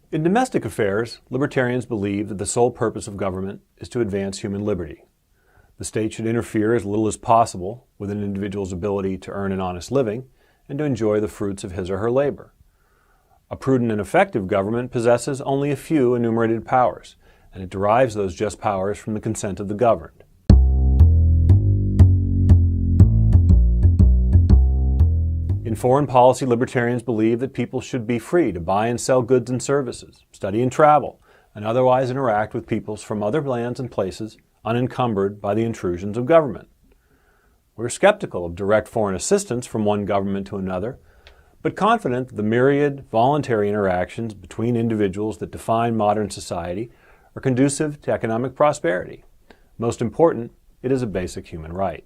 In domestic affairs, libertarians believe that the sole purpose of government is to advance human liberty. The state should interfere as little as possible with an individual's ability to earn an honest living and to enjoy the fruits of his or her labor. A prudent and effective government possesses only a few enumerated powers, and it derives those just powers from the consent of the governed. In foreign policy, libertarians believe that people should be free to buy and sell goods and services, study and travel, and otherwise interact with peoples from other lands and places unencumbered by the intrusions of government. We're skeptical of direct foreign assistance from one government to another, but confident that the myriad voluntary interactions between individuals that define modern society are conducive to economic prosperity. Most important, it is a basic human right.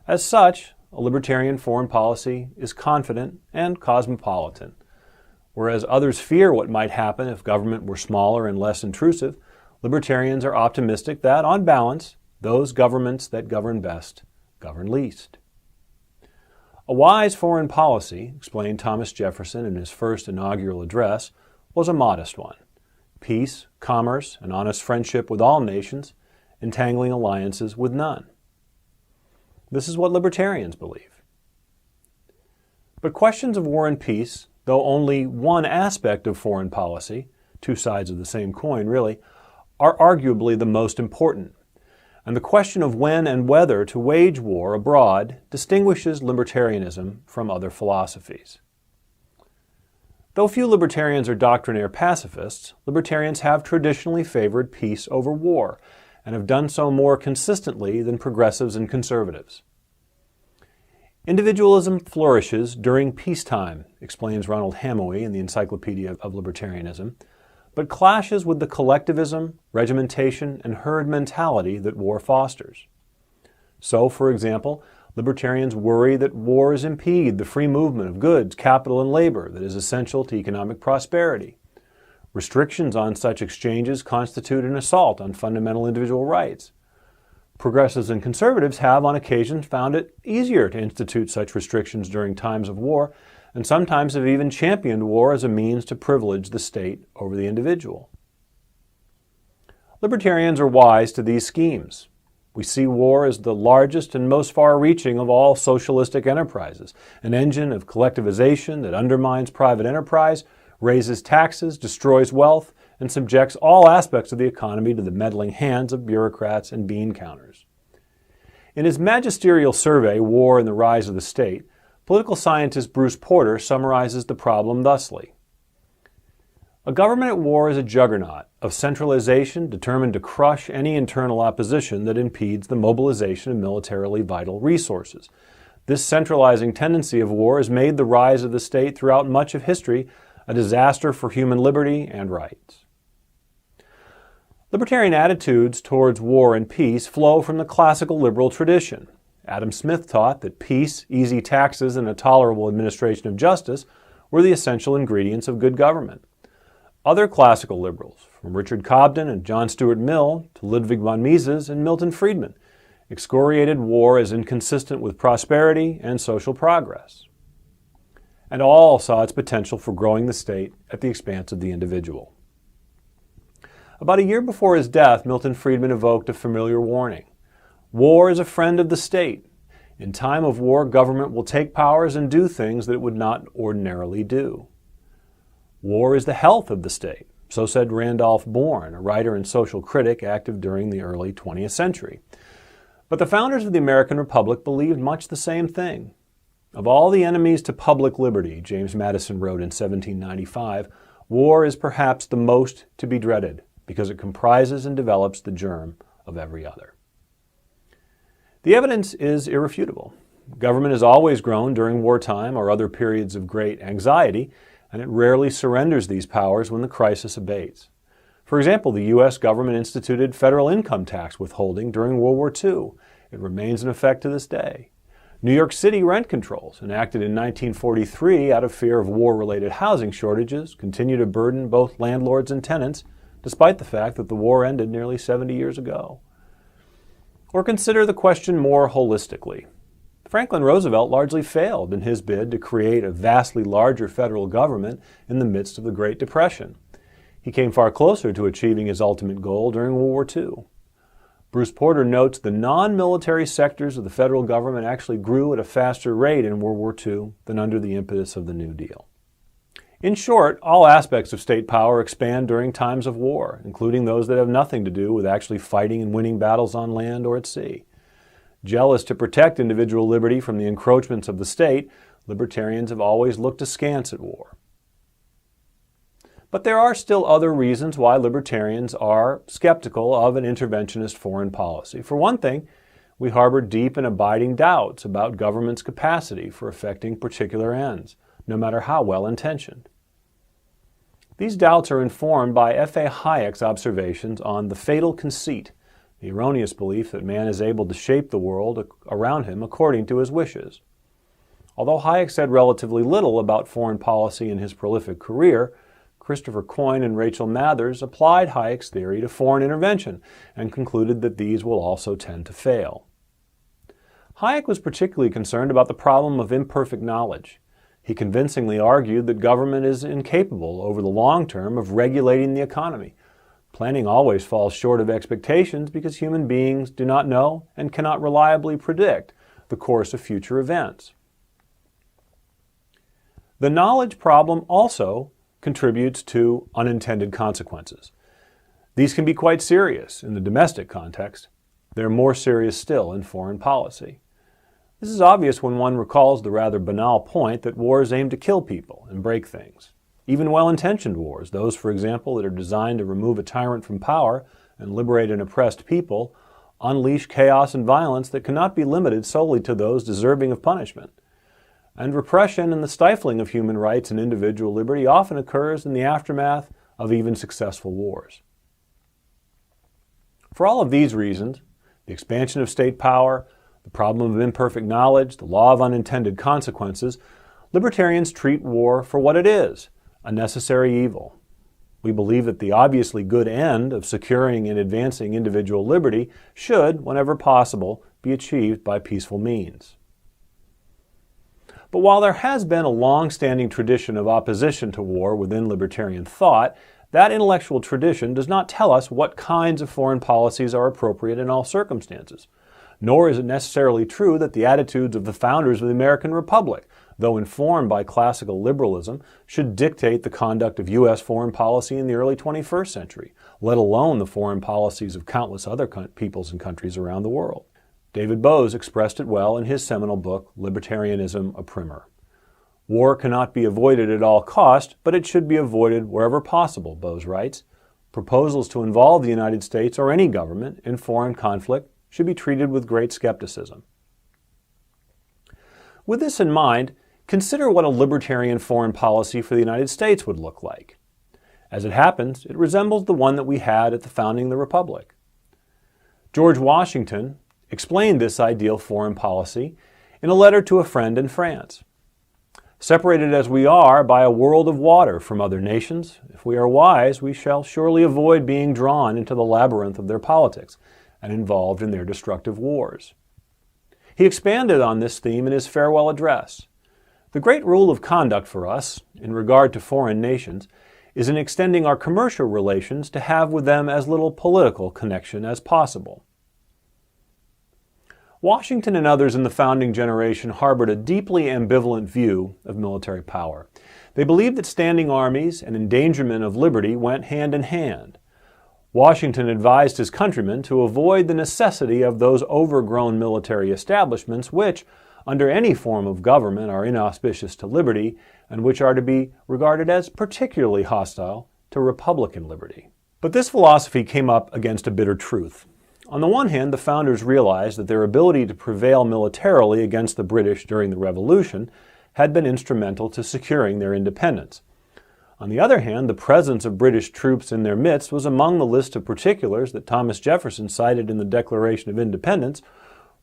As such, a libertarian foreign policy is confident and cosmopolitan. Whereas others fear what might happen if government were smaller and less intrusive, libertarians are optimistic that, on balance, those governments that govern best govern least. A wise foreign policy, explained Thomas Jefferson in his first inaugural address, was a modest one: peace, commerce, and honest friendship with all nations, entangling alliances with none. This is what libertarians believe. But questions of war and peace, though only one aspect of foreign policy, two sides of the same coin really, are arguably the most important. And the question of when and whether to wage war abroad distinguishes libertarianism from other philosophies. Though few libertarians are doctrinaire pacifists, libertarians have traditionally favored peace over war, and have done so more consistently than progressives and conservatives. Individualism flourishes during peacetime, explains Ronald Hamowy in the Encyclopedia of Libertarianism, but clashes with the collectivism, regimentation, and herd mentality that war fosters. So, for example, libertarians worry that wars impede the free movement of goods, capital, and labor that is essential to economic prosperity. Restrictions on such exchanges constitute an assault on fundamental individual rights. Progressives and conservatives have, on occasion, found it easier to institute such restrictions during times of war, and sometimes have even championed war as a means to privilege the state over the individual. Libertarians are wise to these schemes. We see war as the largest and most far-reaching of all socialistic enterprises, an engine of collectivization that undermines private enterprise, raises taxes, destroys wealth, and subjects all aspects of the economy to the meddling hands of bureaucrats and bean counters. In his magisterial survey, War and the Rise of the State, political scientist Bruce Porter summarizes the problem thusly: a government at war is a juggernaut of centralization determined to crush any internal opposition that impedes the mobilization of militarily vital resources. This centralizing tendency of war has made the rise of the state throughout much of history a disaster for human liberty and rights. Libertarian attitudes towards war and peace flow from the classical liberal tradition. Adam Smith taught that peace, easy taxes, and a tolerable administration of justice were the essential ingredients of good government. Other classical liberals, from Richard Cobden and John Stuart Mill to Ludwig von Mises and Milton Friedman, excoriated war as inconsistent with prosperity and social progress. And all saw its potential for growing the state at the expense of the individual. About a year before his death, Milton Friedman evoked a familiar warning: war is a friend of the state. In time of war, government will take powers and do things that it would not ordinarily do. War is the health of the state, so said Randolph Bourne, a writer and social critic active during the early 20th century. But the founders of the American Republic believed much the same thing. Of all the enemies to public liberty, James Madison wrote in 1795, war is perhaps the most to be dreaded, because it comprises and develops the germ of every other. The evidence is irrefutable. Government has always grown during wartime or other periods of great anxiety, and it rarely surrenders these powers when the crisis abates. For example, the U.S. government instituted federal income tax withholding during World War II. It remains in effect to this day. New York City rent controls, enacted in 1943 out of fear of war-related housing shortages, continue to burden both landlords and tenants, despite the fact that the war ended nearly 70 years ago. Or consider the question more holistically. Franklin Roosevelt largely failed in his bid to create a vastly larger federal government in the midst of the Great Depression. He came far closer to achieving his ultimate goal during World War II. Bruce Porter notes the non-military sectors of the federal government actually grew at a faster rate in World War II than under the impetus of the New Deal. In short, all aspects of state power expand during times of war, including those that have nothing to do with actually fighting and winning battles on land or at sea. Jealous to protect individual liberty from the encroachments of the state, libertarians have always looked askance at war. But there are still other reasons why libertarians are skeptical of an interventionist foreign policy. For one thing, we harbor deep and abiding doubts about government's capacity for effecting particular ends, no matter how well-intentioned. These doubts are informed by F.A. Hayek's observations on the fatal conceit, the erroneous belief that man is able to shape the world around him according to his wishes. Although Hayek said relatively little about foreign policy in his prolific career, Christopher Coyne and Rachel Mathers applied Hayek's theory to foreign intervention and concluded that these will also tend to fail. Hayek was particularly concerned about the problem of imperfect knowledge. He convincingly argued that government is incapable over the long term of regulating the economy. Planning always falls short of expectations because human beings do not know and cannot reliably predict the course of future events. The knowledge problem also contributes to unintended consequences. These can be quite serious in the domestic context. They're more serious still in foreign policy. This is obvious when one recalls the rather banal point that wars aim to kill people and break things. Even well-intentioned wars, those, for example, that are designed to remove a tyrant from power and liberate an oppressed people, unleash chaos and violence that cannot be limited solely to those deserving of punishment. And repression and the stifling of human rights and individual liberty often occurs in the aftermath of even successful wars. For all of these reasons, the expansion of state power, the problem of imperfect knowledge, the law of unintended consequences, libertarians treat war for what it is, a necessary evil. We believe that the obviously good end of securing and advancing individual liberty should, whenever possible, be achieved by peaceful means. But while there has been a long-standing tradition of opposition to war within libertarian thought, that intellectual tradition does not tell us what kinds of foreign policies are appropriate in all circumstances. Nor is it necessarily true that the attitudes of the founders of the American Republic, though informed by classical liberalism, should dictate the conduct of U.S. foreign policy in the early 21st century, let alone the foreign policies of countless other peoples and countries around the world. David Bose expressed it well in his seminal book, Libertarianism, a Primer. War cannot be avoided at all cost, but it should be avoided wherever possible, Bose writes. Proposals to involve the United States or any government in foreign conflict should be treated with great skepticism. With this in mind, consider what a libertarian foreign policy for the United States would look like. As it happens, it resembles the one that we had at the founding of the Republic. George Washington explained this ideal foreign policy in a letter to a friend in France. Separated as we are by a world of water from other nations, if we are wise, we shall surely avoid being drawn into the labyrinth of their politics and involved in their destructive wars. He expanded on this theme in his farewell address. The great rule of conduct for us, in regard to foreign nations, is in extending our commercial relations to have with them as little political connection as possible. Washington and others in the founding generation harbored a deeply ambivalent view of military power. They believed that standing armies and endangerment of liberty went hand in hand. Washington advised his countrymen to avoid the necessity of those overgrown military establishments which, under any form of government, are inauspicious to liberty and which are to be regarded as particularly hostile to Republican liberty. But this philosophy came up against a bitter truth. On the one hand, the founders realized that their ability to prevail militarily against the British during the Revolution had been instrumental to securing their independence. On the other hand, the presence of British troops in their midst was among the list of particulars that Thomas Jefferson cited in the Declaration of Independence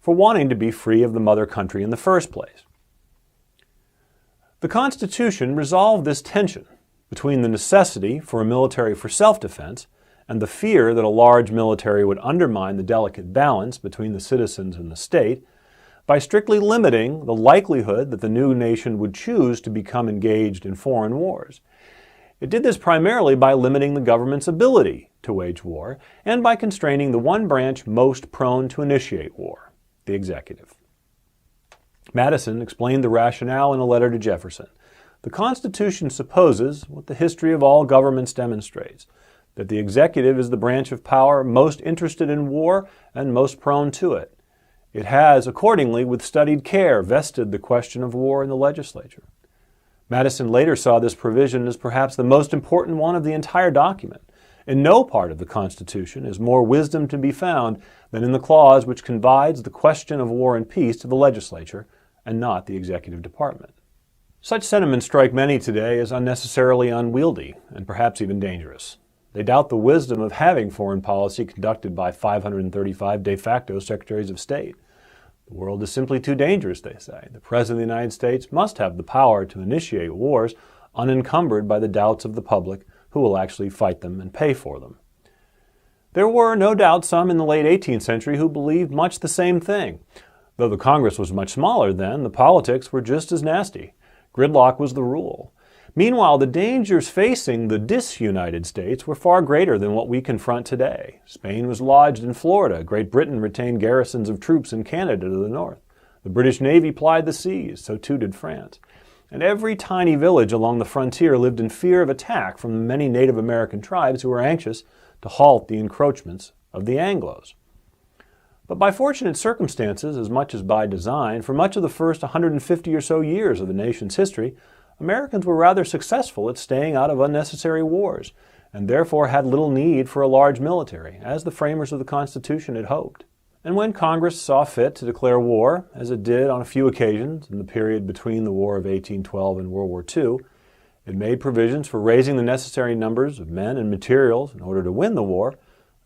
for wanting to be free of the mother country in the first place. The Constitution resolved this tension between the necessity for a military for self-defense and the fear that a large military would undermine the delicate balance between the citizens and the state by strictly limiting the likelihood that the new nation would choose to become engaged in foreign wars. It did this primarily by limiting the government's ability to wage war and by constraining the one branch most prone to initiate war, the executive. Madison explained the rationale in a letter to Jefferson. The Constitution supposes, what the history of all governments demonstrates, that the executive is the branch of power most interested in war and most prone to it. It has, accordingly, with studied care, vested the question of war in the legislature. Madison later saw this provision as perhaps the most important one of the entire document. In no part of the Constitution is more wisdom to be found than in the clause which confides the question of war and peace to the legislature and not the executive department. Such sentiments strike many today as unnecessarily unwieldy and perhaps even dangerous. They doubt the wisdom of having foreign policy conducted by 535 de facto secretaries of state. The world is simply too dangerous, they say. The President of the United States must have the power to initiate wars unencumbered by the doubts of the public who will actually fight them and pay for them. There were no doubt some in the late 18th century who believed much the same thing. Though the Congress was much smaller then, the politics were just as nasty. Gridlock was the rule. Meanwhile, the dangers facing the disunited states were far greater than what we confront today. Spain was lodged in Florida. Great Britain retained garrisons of troops in Canada to the north. The British Navy plied the seas, so too did France. And every tiny village along the frontier lived in fear of attack from the many Native American tribes who were anxious to halt the encroachments of the Anglos. But by fortunate circumstances, as much as by design, for much of the first 150 or so years of the nation's history, Americans were rather successful at staying out of unnecessary wars, and therefore had little need for a large military, as the framers of the Constitution had hoped. And when Congress saw fit to declare war, as it did on a few occasions in the period between the War of 1812 and World War II, it made provisions for raising the necessary numbers of men and materials in order to win the war,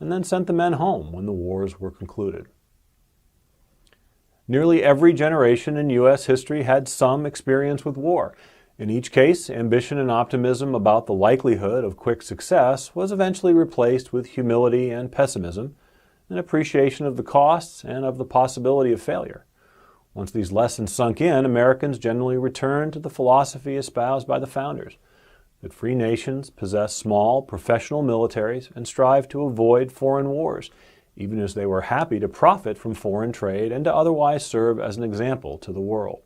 and then sent the men home when the wars were concluded. Nearly every generation in U.S. history had some experience with war. In each case, ambition and optimism about the likelihood of quick success was eventually replaced with humility and pessimism, an appreciation of the costs and of the possibility of failure. Once these lessons sunk in, Americans generally returned to the philosophy espoused by the founders, that free nations possess small, professional militaries and strive to avoid foreign wars, even as they were happy to profit from foreign trade and to otherwise serve as an example to the world.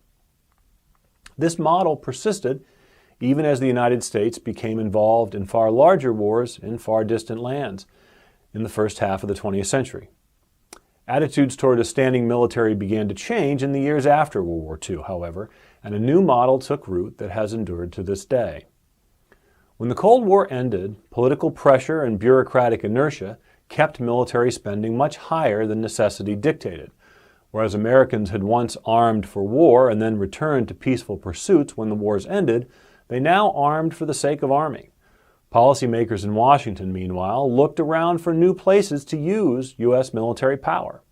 This model persisted even as the United States became involved in far larger wars in far distant lands in the first half of the 20th century. Attitudes toward a standing military began to change in the years after World War II, however, and a new model took root that has endured to this day. When the Cold War ended, political pressure and bureaucratic inertia kept military spending much higher than necessity dictated. Whereas Americans had once armed for war and then returned to peaceful pursuits when the wars ended, they now armed for the sake of arming. Policymakers in Washington, meanwhile, looked around for new places to use U.S. military power.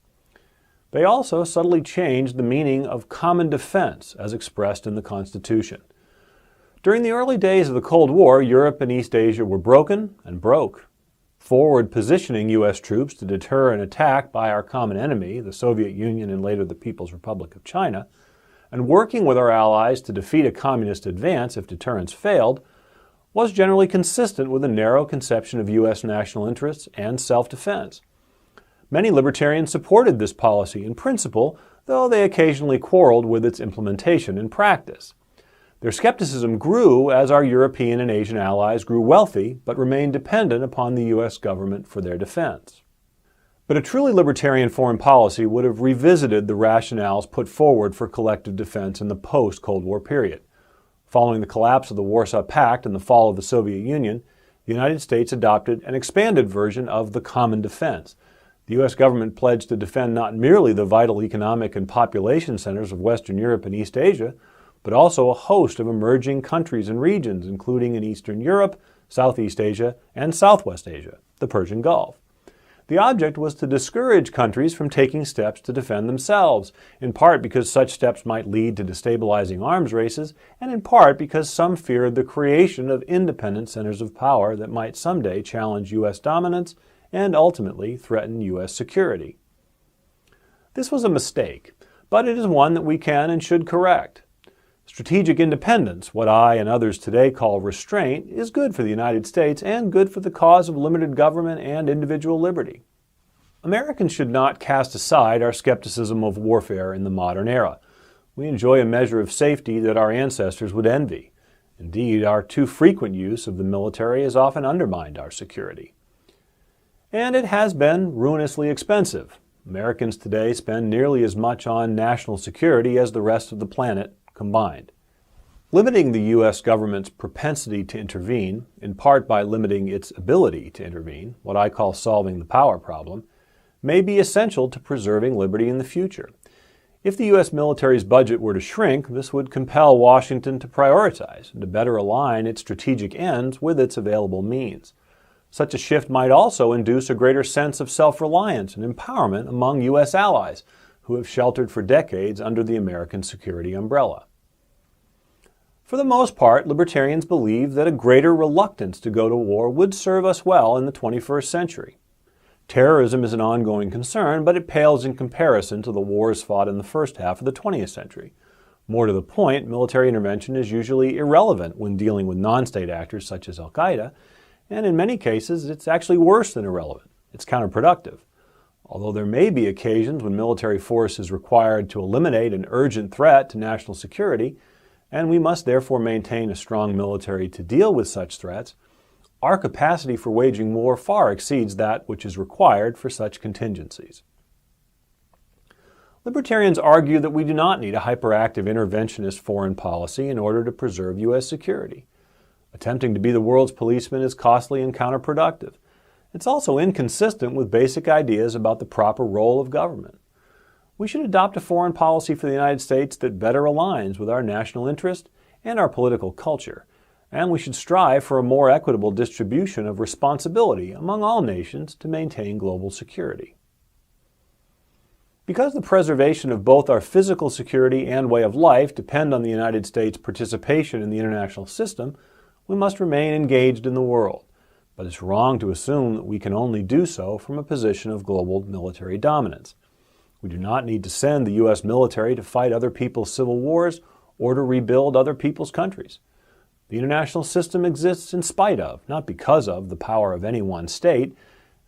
They also subtly changed the meaning of common defense as expressed in the Constitution. During the early days of the Cold War, Europe and East Asia were broken and broke. Forward positioning U.S. troops to deter an attack by our common enemy, the Soviet Union and later the People's Republic of China, and working with our allies to defeat a communist advance if deterrence failed, was generally consistent with a narrow conception of U.S. national interests and self-defense. Many libertarians supported this policy in principle, though they occasionally quarreled with its implementation in practice. Their skepticism grew as our European and Asian allies grew wealthy but remained dependent upon the U.S. government for their defense. But a truly libertarian foreign policy would have revisited the rationales put forward for collective defense in the post-Cold War period. Following the collapse of the Warsaw Pact and the fall of the Soviet Union, the United States adopted an expanded version of the common defense. The U.S. government pledged to defend not merely the vital economic and population centers of Western Europe and East Asia, but also a host of emerging countries and regions, including in Eastern Europe, Southeast Asia, and Southwest Asia, the Persian Gulf. The object was to discourage countries from taking steps to defend themselves, in part because such steps might lead to destabilizing arms races, and in part because some feared the creation of independent centers of power that might someday challenge U.S. dominance and ultimately threaten U.S. security. This was a mistake, but it is one that we can and should correct. Strategic independence, what I and others today call restraint, is good for the United States and good for the cause of limited government and individual liberty. Americans should not cast aside our skepticism of warfare in the modern era. We enjoy a measure of safety that our ancestors would envy. Indeed, our too frequent use of the military has often undermined our security. And it has been ruinously expensive. Americans today spend nearly as much on national security as the rest of the planet combined. Limiting the U.S. government's propensity to intervene, in part by limiting its ability to intervene, what I call solving the power problem, may be essential to preserving liberty in the future. If the U.S. military's budget were to shrink, this would compel Washington to prioritize and to better align its strategic ends with its available means. Such a shift might also induce a greater sense of self-reliance and empowerment among U.S. allies who have sheltered for decades under the American security umbrella. For the most part, libertarians believe that a greater reluctance to go to war would serve us well in the 21st century. Terrorism is an ongoing concern, but it pales in comparison to the wars fought in the first half of the 20th century. More to the point, military intervention is usually irrelevant when dealing with non-state actors such as Al-Qaeda, and in many cases it's actually worse than irrelevant. It's counterproductive. Although there may be occasions when military force is required to eliminate an urgent threat to national security, and we must therefore maintain a strong military to deal with such threats, our capacity for waging war far exceeds that which is required for such contingencies. Libertarians argue that we do not need a hyperactive interventionist foreign policy in order to preserve U.S. security. Attempting to be the world's policeman is costly and counterproductive. It's also inconsistent with basic ideas about the proper role of government. We should adopt a foreign policy for the United States that better aligns with our national interest and our political culture, and we should strive for a more equitable distribution of responsibility among all nations to maintain global security. Because the preservation of both our physical security and way of life depend on the United States' participation in the international system, we must remain engaged in the world. But it's wrong to assume that we can only do so from a position of global military dominance. We do not need to send the U.S. military to fight other people's civil wars or to rebuild other people's countries. The international system exists in spite of, not because of, the power of any one state,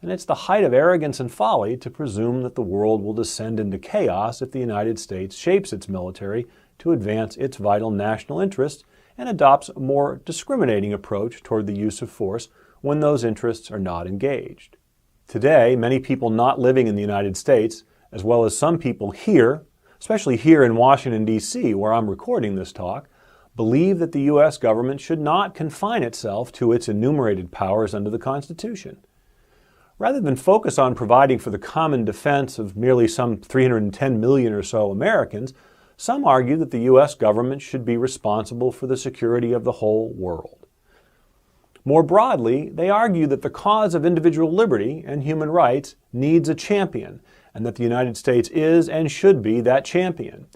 and it's the height of arrogance and folly to presume that the world will descend into chaos if the United States shapes its military to advance its vital national interests and adopts a more discriminating approach toward the use of force when those interests are not engaged. Today, many people not living in the United States, as well as some people here, especially here in Washington, D.C., where I'm recording this talk, believe that the U.S. government should not confine itself to its enumerated powers under the Constitution. Rather than focus on providing for the common defense of merely some 310 million or so Americans, some argue that the U.S. government should be responsible for the security of the whole world. More broadly, they argue that the cause of individual liberty and human rights needs a champion, and that the United States is and should be that champion.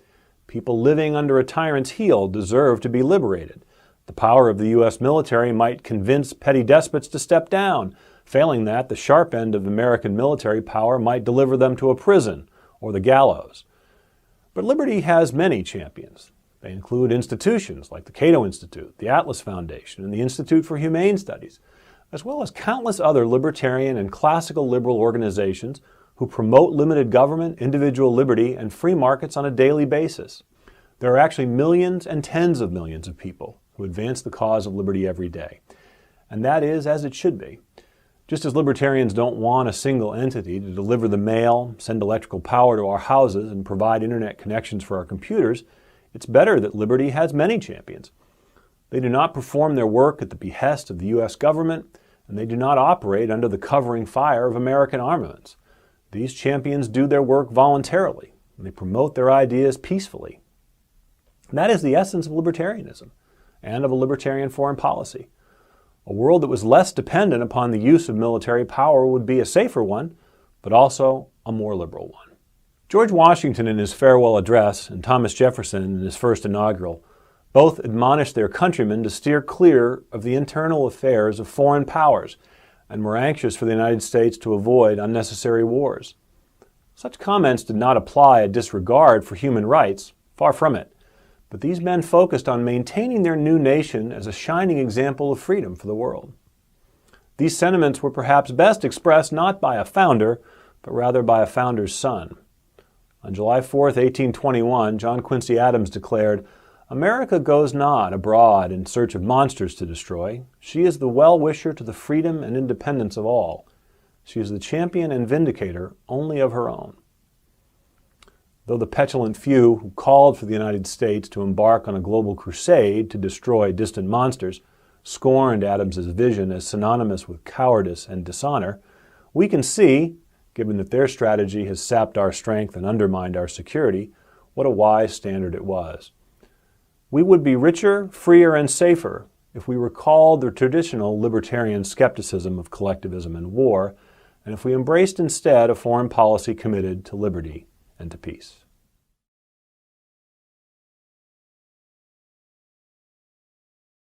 People living under a tyrant's heel deserve to be liberated. The power of the U.S. military might convince petty despots to step down. Failing that, the sharp end of American military power might deliver them to a prison or the gallows. But liberty has many champions. They include institutions like the Cato Institute, the Atlas Foundation, and the Institute for Humane Studies, as well as countless other libertarian and classical liberal organizations who promote limited government, individual liberty, and free markets on a daily basis. There are actually millions and tens of millions of people who advance the cause of liberty every day. And that is as it should be. Just as libertarians don't want a single entity to deliver the mail, send electrical power to our houses, and provide internet connections for our computers, it's better that liberty has many champions. They do not perform their work at the behest of the U.S. government, and they do not operate under the covering fire of American armaments. These champions do their work voluntarily, and they promote their ideas peacefully. And that is the essence of libertarianism and of a libertarian foreign policy. A world that was less dependent upon the use of military power would be a safer one, but also a more liberal one. George Washington in his farewell address and Thomas Jefferson in his first inaugural both admonished their countrymen to steer clear of the internal affairs of foreign powers and were anxious for the United States to avoid unnecessary wars. Such comments did not apply a disregard for human rights, far from it, But these men focused on maintaining their new nation as a shining example of freedom for the world. These sentiments were perhaps best expressed not by a founder, but rather by a founder's son. On July 4, 1821, John Quincy Adams declared, "America goes not abroad in search of monsters to destroy. She is the well-wisher to the freedom and independence of all. She is the champion and vindicator only of her own." Though the petulant few who called for the United States to embark on a global crusade to destroy distant monsters scorned Adams's vision as synonymous with cowardice and dishonor, we can see, given that their strategy has sapped our strength and undermined our security, what a wise standard it was. We would be richer, freer, and safer if we recalled the traditional libertarian skepticism of collectivism and war, and if we embraced instead a foreign policy committed to liberty and to peace.